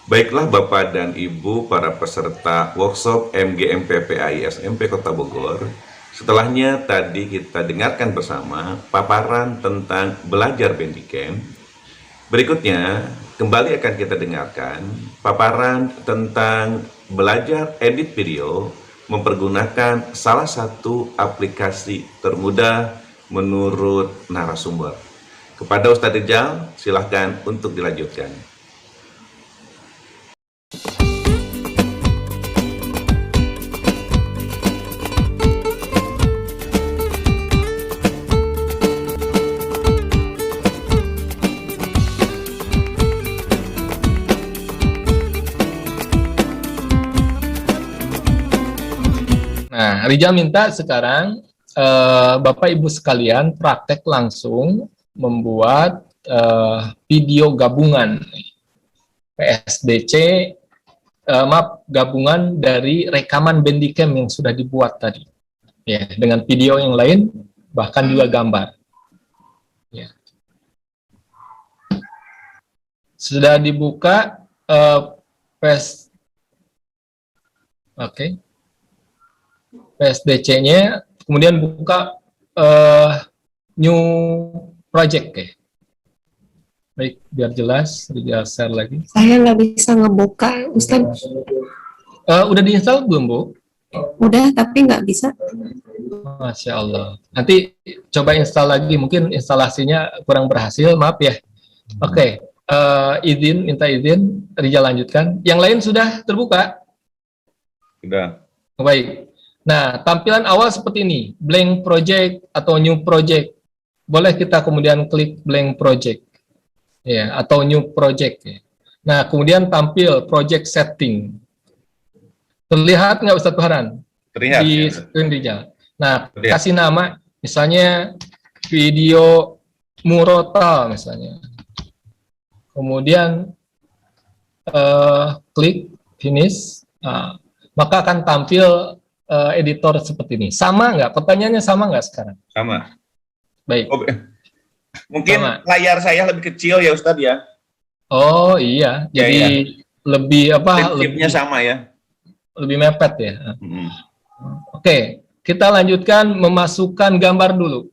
Baiklah Bapak dan Ibu para peserta workshop MGMPPAI SMP Kota Bogor. Setelahnya tadi kita dengarkan bersama paparan tentang belajar Bandicam. Berikutnya kembali akan kita dengarkan paparan tentang belajar edit video mempergunakan salah satu aplikasi termudah menurut narasumber. Kepada Ustadz Rijal, silahkan untuk dilanjutkan. Nah, Rijal minta sekarang Bapak Ibu sekalian praktek langsung membuat video gabungan PSDC, gabungan dari rekaman Bandicam yang sudah dibuat tadi, ya, dengan video yang lain, bahkan juga gambar. Ya. Sudah dibuka PSDC-nya, kemudian buka new project ya. Baik, biar jelas, share lagi. Saya nggak bisa ngebuka, Ustaz. Udah diinstal belum, Bu? Udah, tapi nggak bisa. Masya Allah. Nanti coba install lagi, mungkin instalasinya kurang berhasil, maaf ya. Oke, minta izin, Rijal lanjutkan. Yang lain sudah terbuka? Sudah. Baik. Nah, tampilan awal seperti ini, blank project atau new project. Boleh kita kemudian klik blank project. Ya, atau new project. Ya. Nah, kemudian tampil project setting. Terlihat nggak Ustadz Farhan? Terlihat. Di screen Rijal. Nah, Terlihat. kasih nama, misalnya video murotal misalnya. Kemudian klik finish. Nah, maka akan tampil editor seperti ini. Sama nggak? Pertanyaannya sama nggak sekarang? Sama. Baik. Oh, mungkin sama. layar saya lebih kecil ya Ustadz ya. Oh iya, jadi lebih apa? Prinsipnya sama ya. Lebih mepet ya. Oke, kita lanjutkan memasukkan gambar dulu.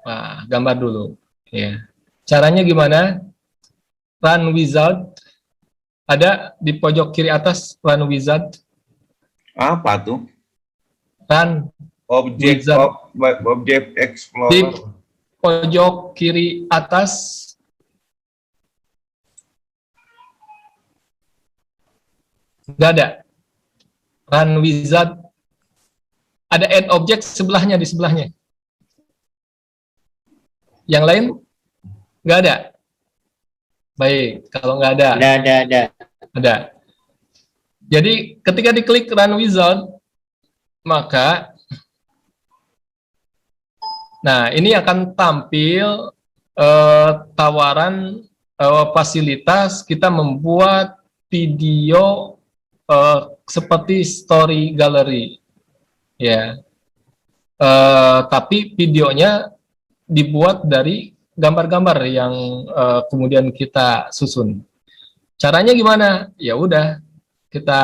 Nah, gambar dulu. Ya. Caranya gimana? Run wizard. Ada di pojok kiri atas run wizard. Apa tuh? Run Object di Explorer. pojok kiri atas. Nggak ada. Run wizard. Ada add object sebelahnya, di sebelahnya. Yang lain? Nggak ada. Baik, kalau nggak ada. Ada. Jadi ketika diklik run wizard, maka nah ini akan tampil tawaran fasilitas kita membuat video seperti story gallery, ya. Tapi videonya dibuat dari gambar-gambar yang kemudian kita susun. Caranya gimana? Ya udah, kita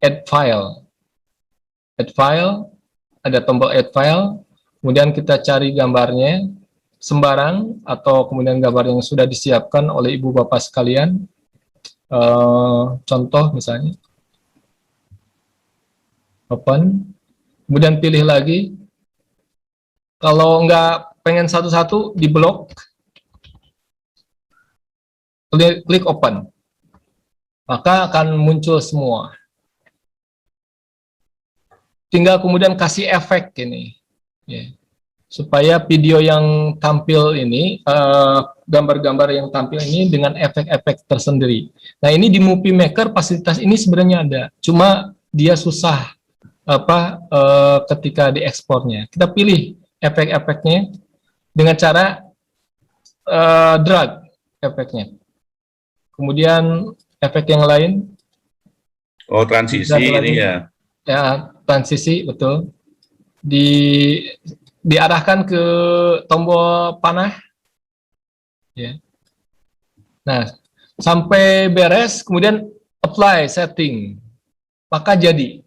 add file. Add file, ada tombol add file. Kemudian kita cari gambarnya sembarang atau kemudian gambar yang sudah disiapkan oleh ibu bapak sekalian. Contoh misalnya, open, kemudian pilih lagi. Kalau nggak pengen satu-satu, di blok, klik open, maka akan muncul semua. Tinggal kemudian kasih efek ini. Ya. Supaya video yang tampil ini, gambar-gambar yang tampil ini dengan efek-efek tersendiri. Nah ini di Movie Maker fasilitas ini sebenarnya ada, cuma dia susah ketika diekspornya. Kita pilih efek-efeknya dengan cara drag efeknya. Kemudian efek yang lain. Oh transisi ini ya. Ya transisi betul. Diarahkan ke tombol panah, ya. Nah, sampai beres, kemudian apply setting, maka jadi.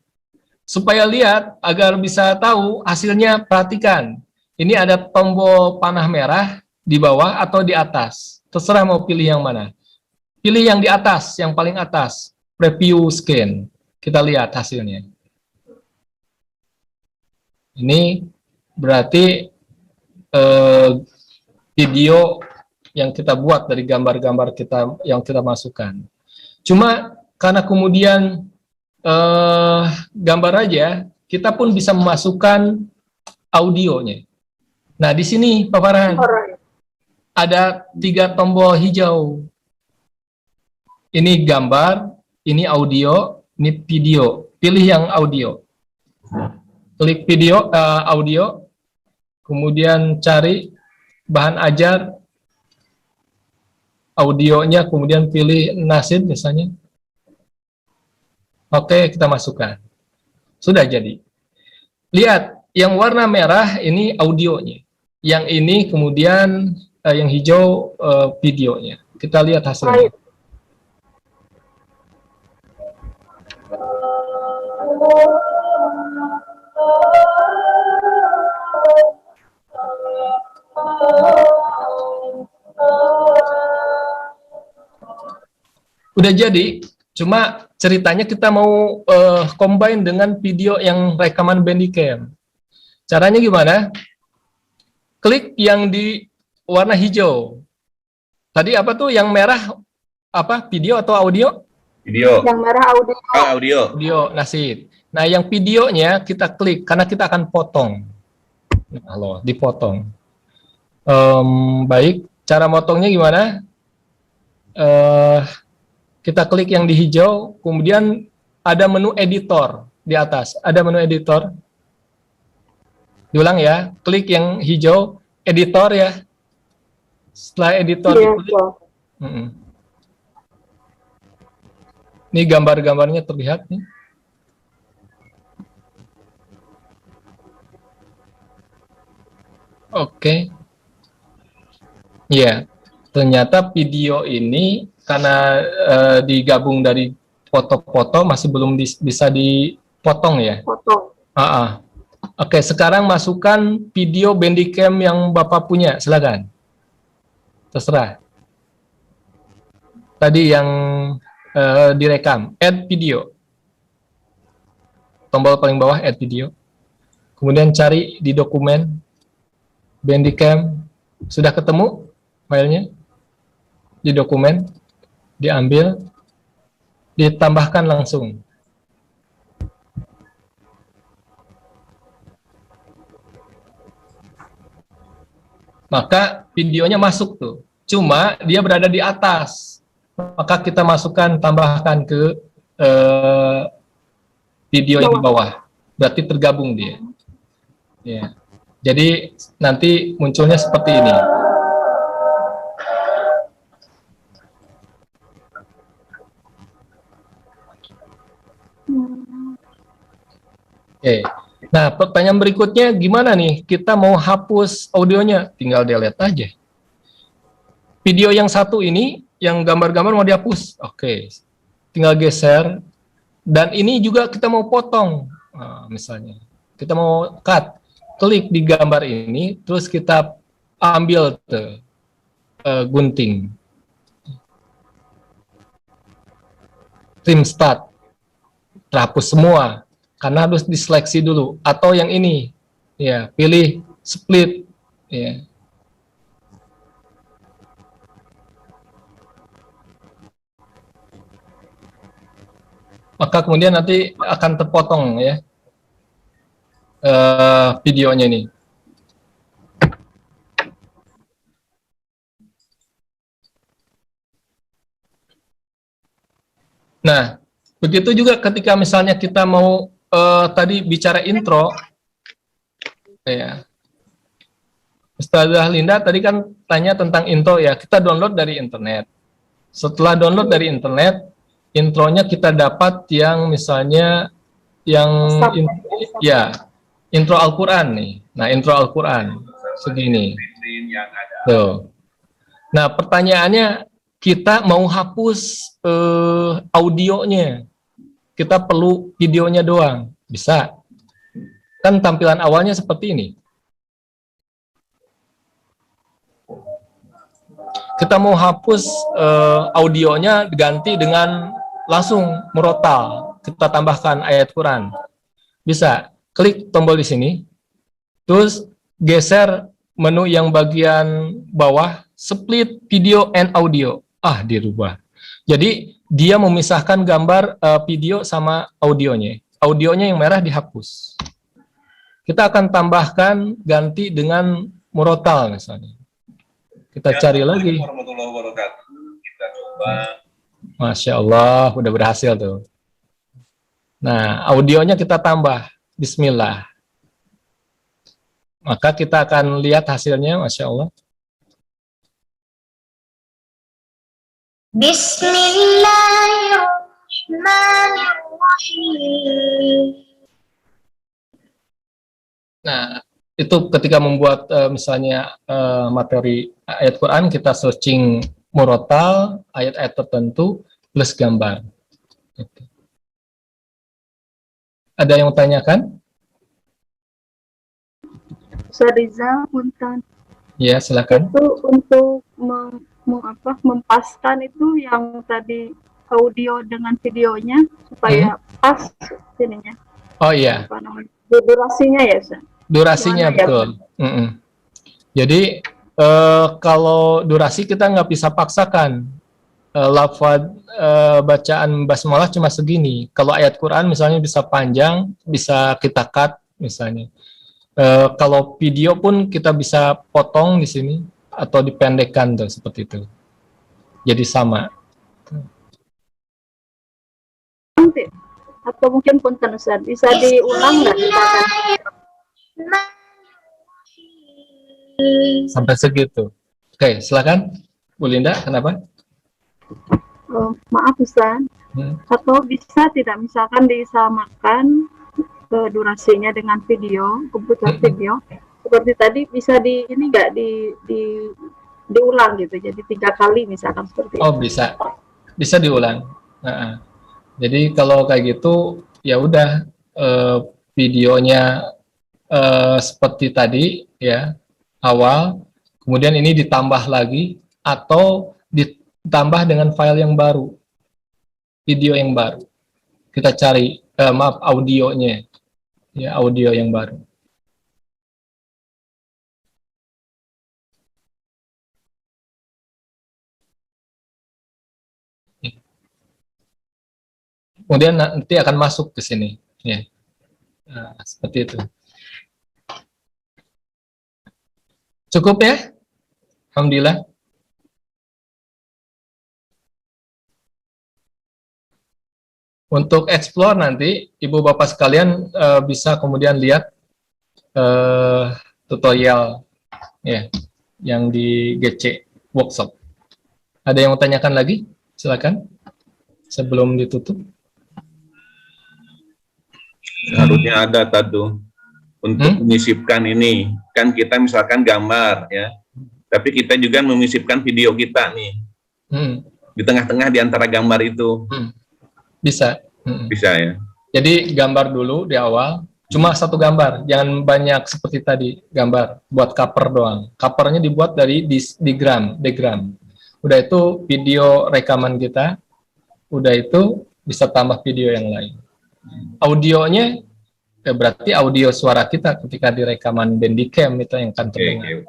Supaya lihat, agar bisa tahu hasilnya, perhatikan. Ini ada tombol panah merah di bawah atau di atas. Terserah mau pilih yang mana. Pilih yang di atas, yang paling atas. Preview scan. Kita lihat hasilnya. Ini berarti video yang kita buat dari gambar-gambar kita yang kita masukkan. Cuma karena kemudian gambar aja, kita pun bisa memasukkan audionya. Nah, di sini Pak Farhan ada 3 tombol hijau. Ini gambar, ini audio, ini video. Pilih yang audio. Klik video, audio, kemudian cari bahan ajar, audionya, kemudian pilih nasid misalnya. Oke, kita masukkan. Sudah jadi. Lihat, yang warna merah ini audionya. Yang ini kemudian yang hijau videonya. Kita lihat hasilnya. Udah jadi, cuma ceritanya kita mau combine dengan video yang rekaman Bandicam. Caranya gimana? Klik yang di warna hijau. Tadi apa tuh yang merah? Apa? Video atau audio? Video. Yang merah audio. Audio. Audio, nasid. Nah, yang videonya kita klik karena kita akan potong. Nah, loh, dipotong. Baik, cara motongnya gimana? Kita klik yang di hijau, kemudian ada menu editor di atas. Ada menu editor. Diulang ya, klik yang hijau, editor ya. Setelah editor diklik, ini gambar-gambarnya terlihat nih. Oke. Ya, ternyata video ini karena digabung dari foto-foto masih belum bisa dipotong ya. Foto. Oke, sekarang masukkan video Bandicam yang Bapak punya, silakan. Terserah. Tadi yang direkam, add video. Tombol paling bawah add video. Kemudian cari di dokumen Bandicam. Sudah ketemu filenya? Di dokumen, diambil, ditambahkan langsung. Maka videonya masuk tuh. Cuma dia berada di atas. Maka kita masukkan, tambahkan ke video yang di bawah. Berarti tergabung dia. Ya. Jadi nanti munculnya seperti ini. Oke. Nah, pertanyaan berikutnya gimana nih? Kita mau hapus audionya, tinggal delete aja. Video yang satu ini, yang gambar-gambar mau dihapus. Oke. Tinggal geser. Dan ini juga kita mau potong. Nah, misalnya, kita mau cut. Klik di gambar ini, terus kita ambil tuh, gunting. Trim start. Terhapus semua. Karena harus diseleksi dulu. Atau yang ini, ya, pilih split, ya. Maka kemudian nanti akan terpotong ya videonya ini. Nah, begitu juga ketika misalnya kita mau tadi bicara intro, ya. Ustazah Linda tadi kan tanya tentang intro ya, kita download dari internet. Setelah download dari internet, intronya kita dapat yang misalnya yang intro Al-Quran nih. Nah, intro Al-Quran segini. Tuh. Nah, pertanyaannya kita mau hapus audionya, kita perlu videonya doang, bisa. Kan tampilan awalnya seperti ini. Kita mau hapus audionya diganti dengan langsung murotal, kita tambahkan ayat Quran. Bisa, klik tombol di sini, terus geser menu yang bagian bawah, split video and audio. Dirubah. Jadi dia memisahkan gambar video sama audionya. Audionya yang merah dihapus. Kita akan tambahkan ganti dengan murotal misalnya. Kita cari lagi. Kita coba. Masya Allah, udah berhasil tuh. Nah, audionya kita tambah. Bismillah. Maka kita akan lihat hasilnya, Masya Allah. Bismillahirrahmanirrahim. Nah, itu ketika membuat misalnya materi ayat Quran, kita searching murotal, ayat-ayat tertentu, plus gambar. Gitu. Ada yang tanyakan? Riza, punten. Ya, silakan. Itu untuk mempaskan itu yang tadi audio dengan videonya supaya pas ininya. Oh iya. Apa namanya? Durasinya ya, Ustaz? Durasinya Gimana, betul. Jadi kalau durasi kita nggak bisa paksakan. Lafaz bacaan basmalah cuma segini. Kalau ayat Quran misalnya bisa panjang, bisa kita cut misalnya. Kalau video pun kita bisa potong di sini atau dipendekkan tuh seperti itu. Jadi sama. Nanti atau mungkin punten Ustaz, bisa diulang nggak misalkan? Sampai segitu. Oke, silakan Bu Linda, kenapa? Maaf Ustaz. Atau bisa tidak misalkan disamakan durasinya dengan video, kebutuhan video seperti tadi bisa ini nggak diulang gitu, jadi 3 kali misalkan seperti itu. Bisa diulang. Jadi kalau kayak gitu ya udah videonya seperti tadi ya awal, kemudian ini ditambah lagi atau ditambah dengan file yang baru, video yang baru. Kita cari audionya. Ya, audio yang baru. Kemudian nanti akan masuk ke sini. Ya. Nah, seperti itu. Cukup ya? Alhamdulillah. Untuk explore nanti, Ibu Bapak sekalian bisa kemudian lihat tutorial ya, yang di GC workshop. Ada yang mau tanyakan lagi? Silakan. Sebelum ditutup. Harusnya ada tadu untuk menyisipkan ini. Kan kita misalkan gambar ya, tapi kita juga menyisipkan video kita nih. Di tengah-tengah di antara gambar itu. Bisa. Bisa ya. Jadi gambar dulu di awal, cuma satu gambar, jangan banyak seperti tadi gambar, buat cover doang. Covernya dibuat dari diagram. Udah itu video rekaman kita, udah itu bisa tambah video yang lain. Audionya berarti audio suara kita ketika di rekaman Bandicam itu yang akan terdengar.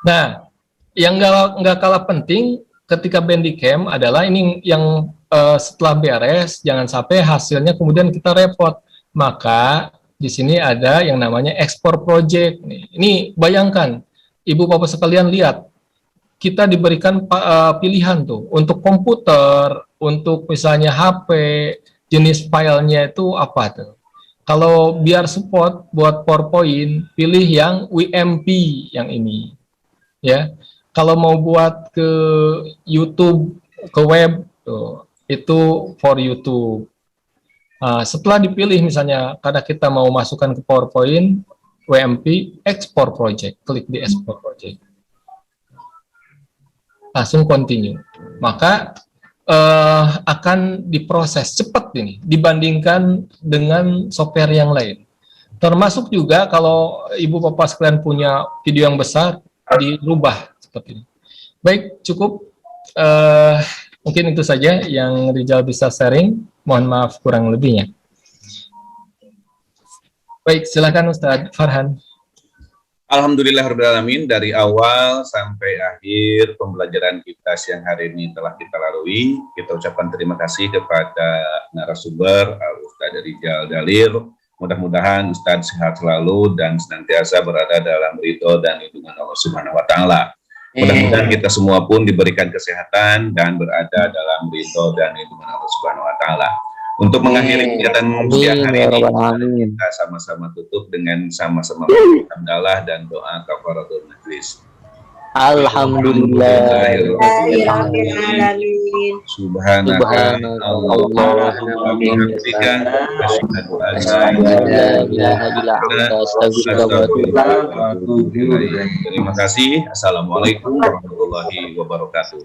Nah, yang nggak kalah penting ketika Bandicam adalah ini yang setelah beres, jangan sampai hasilnya kemudian kita repot. Maka di sini ada yang namanya export project. Ini bayangkan, Ibu Bapak sekalian lihat, kita diberikan pilihan tuh untuk komputer, untuk misalnya HP, jenis filenya itu apa tuh. Kalau biar support buat PowerPoint, pilih yang WMP yang ini, ya. Kalau mau buat ke YouTube, ke web, tuh, itu for YouTube. Nah, setelah dipilih misalnya, karena kita mau masukkan ke PowerPoint, WMP, Export Project, klik di Export Project. langsung continue. Maka akan diproses cepat ini dibandingkan dengan software yang lain. Termasuk juga kalau ibu bapak sekalian punya video yang besar, dirubah seperti ini. Baik, cukup. Mungkin itu saja yang Rizal bisa sharing. Mohon maaf kurang lebihnya. Baik, silakan Ustadz Farhan. Alhamdulillahirrahmanirrahim, dari awal sampai akhir pembelajaran kita siang hari ini telah kita lalui. Kita ucapkan terima kasih kepada narasumber Ustadz Rizal Dalil. Mudah-mudahan Ustadz sehat selalu dan senantiasa berada dalam ridho dan lindungan Allah Subhanahu wa Ta'ala. Mudah-mudahan kita semua pun diberikan kesehatan dan berada dalam ridho dan lindungan Allah Subhanahu wa Ta'ala. Untuk mengakhiri kegiatan siang hari ini, kita sama-sama tutup dengan sama-sama hamdalah dan doa kafaratul majlis. Alhamdulillah. Subhanallah. Allahumma bihamdika asyhadu an la ilaha illa anta astaghfiruka wa atubu ilaik. Terima kasih. Assalamualaikum warahmatullahi wabarakatuh.